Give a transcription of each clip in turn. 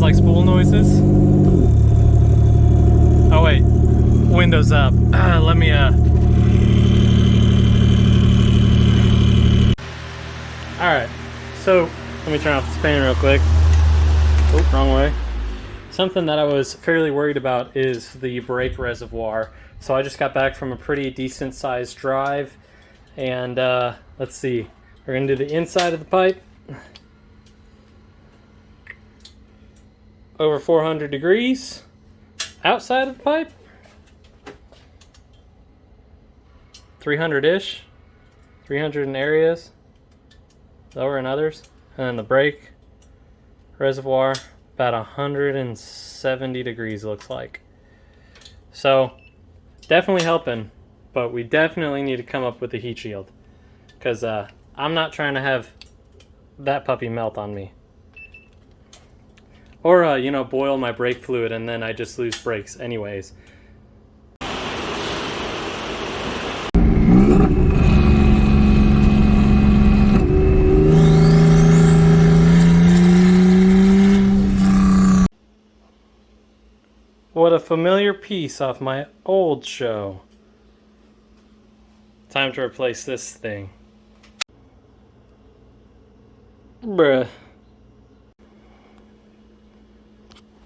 guys like spool noises? Oh wait, windows up. Let me Alright, so let me turn off the fan real quick. Oh, wrong way. Something that I was fairly worried about is the brake reservoir. So I just got back from a pretty decent sized drive, and let's see. We're gonna do the inside of the pipe. Over 400 degrees. Outside of the pipe, 300-ish, 300 in areas, lower in others, and then the brake reservoir about 170 degrees looks like. So definitely helping, but we definitely need to come up with a heat shield, because I'm not trying to have that puppy melt on me. Or, you know, boil my brake fluid and then I just lose brakes anyways. What a familiar piece off my old show. Time to replace this thing. Bruh.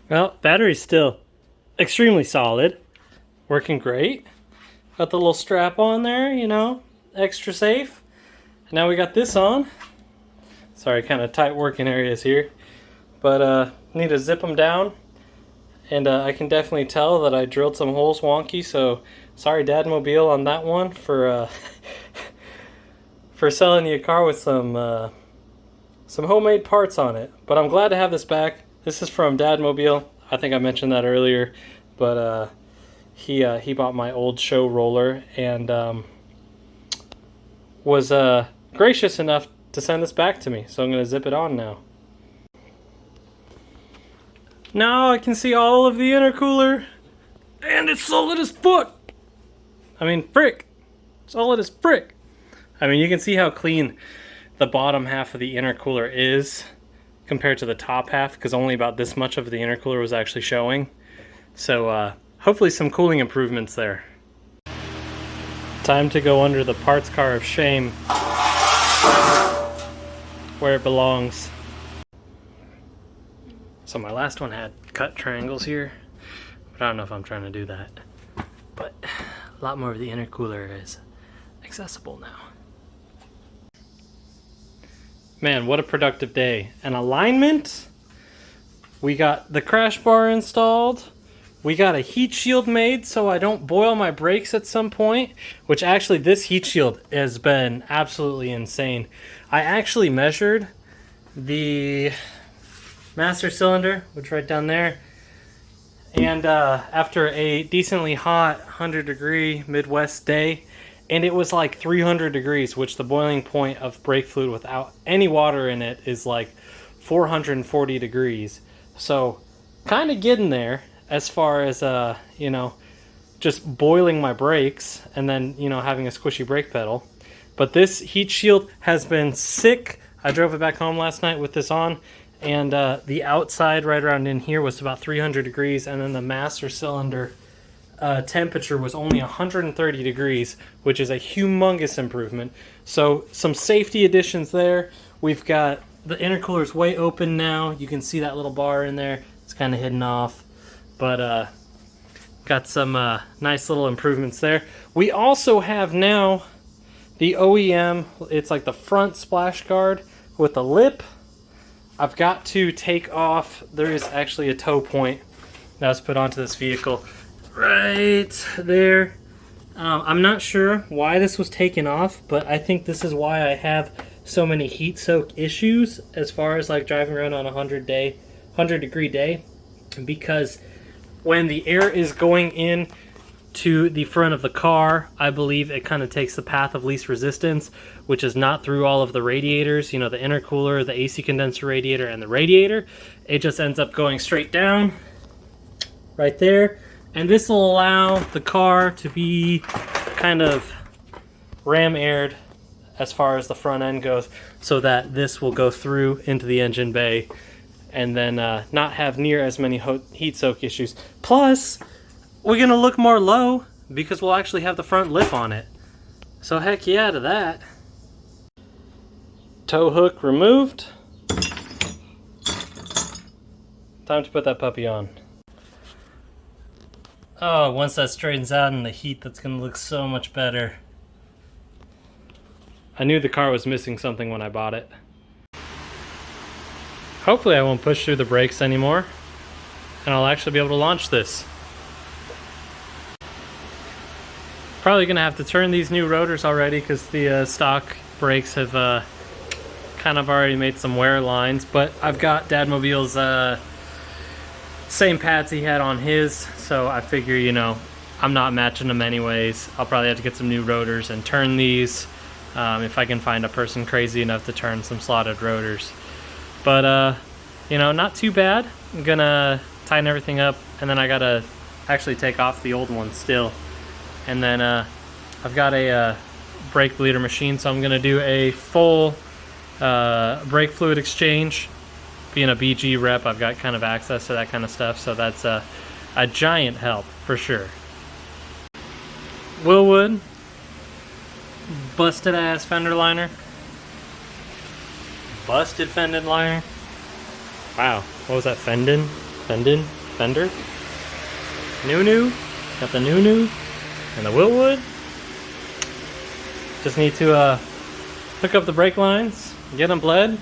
Well, battery's still extremely solid. Working great. Got the little strap on there, you know, extra safe. Now we got this on. Sorry, kind of tight working areas here. But need to zip them down. And I can definitely tell that I drilled some holes wonky, so sorry Dadmobile on that one for for selling you a car with some homemade parts on it. But I'm glad to have this back. This is from Dadmobile. I think I mentioned that earlier, but he bought my old show roller and was gracious enough to send this back to me. So I'm gonna zip it on now. Now I can see all of the intercooler, and it's solid as fuck. I mean, frick, solid as frick. I mean, you can see how clean the bottom half of the intercooler is compared to the top half, because only about this much of the intercooler was actually showing. So hopefully some cooling improvements there. Time to go under the parts car of shame, where it belongs. So my last one had cut triangles here, but I don't know if I'm trying to do that. But a lot more of the intercooler is accessible now. Man, what a productive day. An alignment. We got the crash bar installed. We got a heat shield made so I don't boil my brakes at some point, which actually this heat shield has been absolutely insane. I actually measured the master cylinder, which right down there, and after a decently hot 100-degree Midwest day, and it was like 300 degrees, which the boiling point of brake fluid without any water in it is like 440 degrees. So kind of getting there as far as you know, just boiling my brakes and then, you know, having a squishy brake pedal. But this heat shield has been sick. I drove it back home last night with this on, and the outside right around in here was about 300 degrees, and then the master cylinder temperature was only 130 degrees, which is a humongous improvement. So some safety additions there. We've got the intercooler's way open now. You can see that little bar in there. It's kind of hidden off, but got some nice little improvements there. We also have now the OEM, it's like the front splash guard with the lip. I've got to take off, there is actually a tow point that was put onto this vehicle right there. I'm not sure why this was taken off, but I think this is why I have so many heat soak issues as far as like driving around on a 100-degree day, because when the air is going in to the front of the car, I believe it kind of takes the path of least resistance, which is not through all of the radiators, you know, the intercooler, the AC condenser radiator, and the radiator. It just ends up going straight down right there, and this will allow the car to be kind of ram aired as far as the front end goes, so that this will go through into the engine bay and then not have near as many heat soak issues. Plus, we're gonna look more low because we'll actually have the front lip on it. So heck yeah to that. Tow hook removed. Time to put that puppy on. Oh, once that straightens out in the heat, that's gonna look so much better. I knew the car was missing something when I bought it. Hopefully I won't push through the brakes anymore, and I'll actually be able to launch this. Probably gonna have to turn these new rotors already because the stock brakes have kind of already made some wear lines, but I've got Dadmobile's same pads he had on his, so I figure, you know, I'm not matching them anyways. I'll probably have to get some new rotors and turn these if I can find a person crazy enough to turn some slotted rotors. But you know, not too bad. I'm gonna tighten everything up, and then I gotta actually take off the old one still. And then I've got a brake bleeder machine, so I'm gonna do a full brake fluid exchange. Being a BG rep, I've got kind of access to that kind of stuff, so that's a giant help for sure. Willwood, busted ass fender liner. Busted fender liner. Wow, what was that? Fender? New. Got the new. And the Willwood. Just need to hook up the brake lines, get them bled.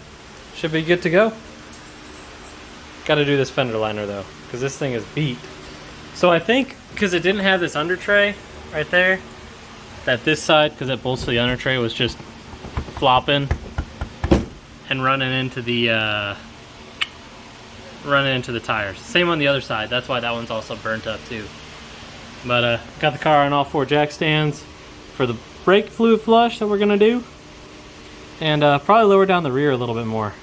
Should be good to go. Got to do this fender liner though, because this thing is beat. So I think because it didn't have this under tray right there, that this side, because it bolts to the under tray, was just flopping and running into the tires. Same on the other side. That's why that one's also burnt up too. But got the car on all 4 jack stands for the brake fluid flush that we're gonna do, and probably lower down the rear a little bit more.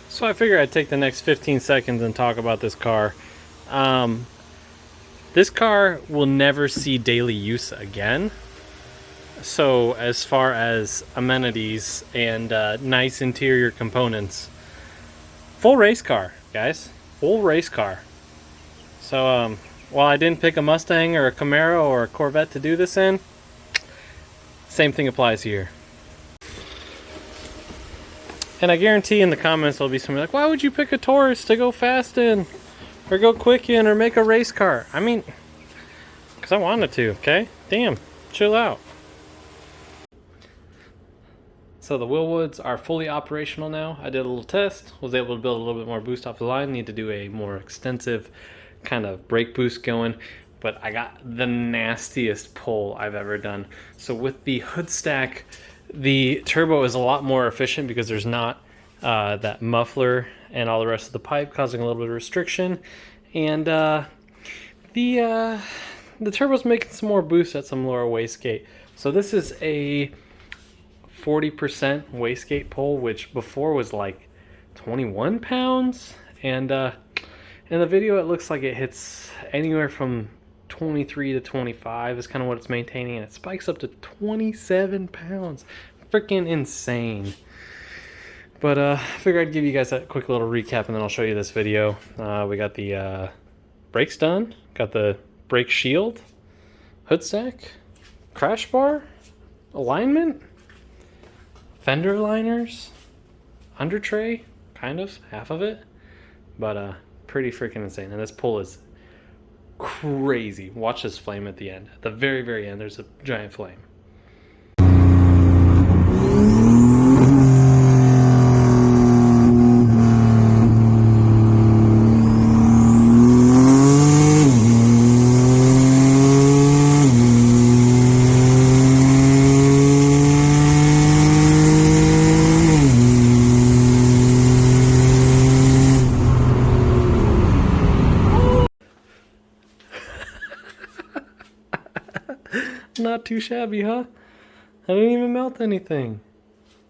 So I figure I'd take the next 15 seconds and talk about this car. This car will never see daily use again. So as far as amenities and nice interior components, full race car, guys. Full race car. So while I didn't pick a Mustang or a Camaro or a Corvette to do this in, same thing applies here. And I guarantee in the comments there'll be somebody like, why would you pick a Taurus to go fast in? Or go quick in, or make a race car? I mean, because I wanted to, okay? Damn, chill out. So the Willwoods are fully operational now. I did a little test, was able to build a little bit more boost off the line. Need to do a more extensive kind of brake boost going, but I got the nastiest pull I've ever done. So with the hood stack, the turbo is a lot more efficient because there's not that muffler and all the rest of the pipe causing a little bit of restriction. And the turbo's making some more boost at some lower wastegate. So this is a 40% wastegate pull, which before was like 21 pounds. And in the video, it looks like it hits anywhere from 23 to 25 is kind of what it's maintaining, and it spikes up to 27 pounds. Freaking insane. But I figured I'd give you guys a quick little recap, and then I'll show you this video. We got the brakes done, got the brake shield, hood stack, crash bar, alignment, fender liners, under tray, kind of, half of it, but pretty freaking insane. And this pull is crazy. Watch this flame at the end. At the very, very end, there's a giant flame. Not too shabby, huh? I didn't even melt anything.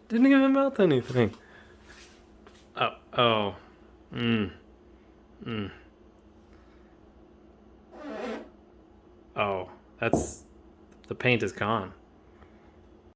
Didn't even melt anything. Oh. Oh, that's... the paint is gone.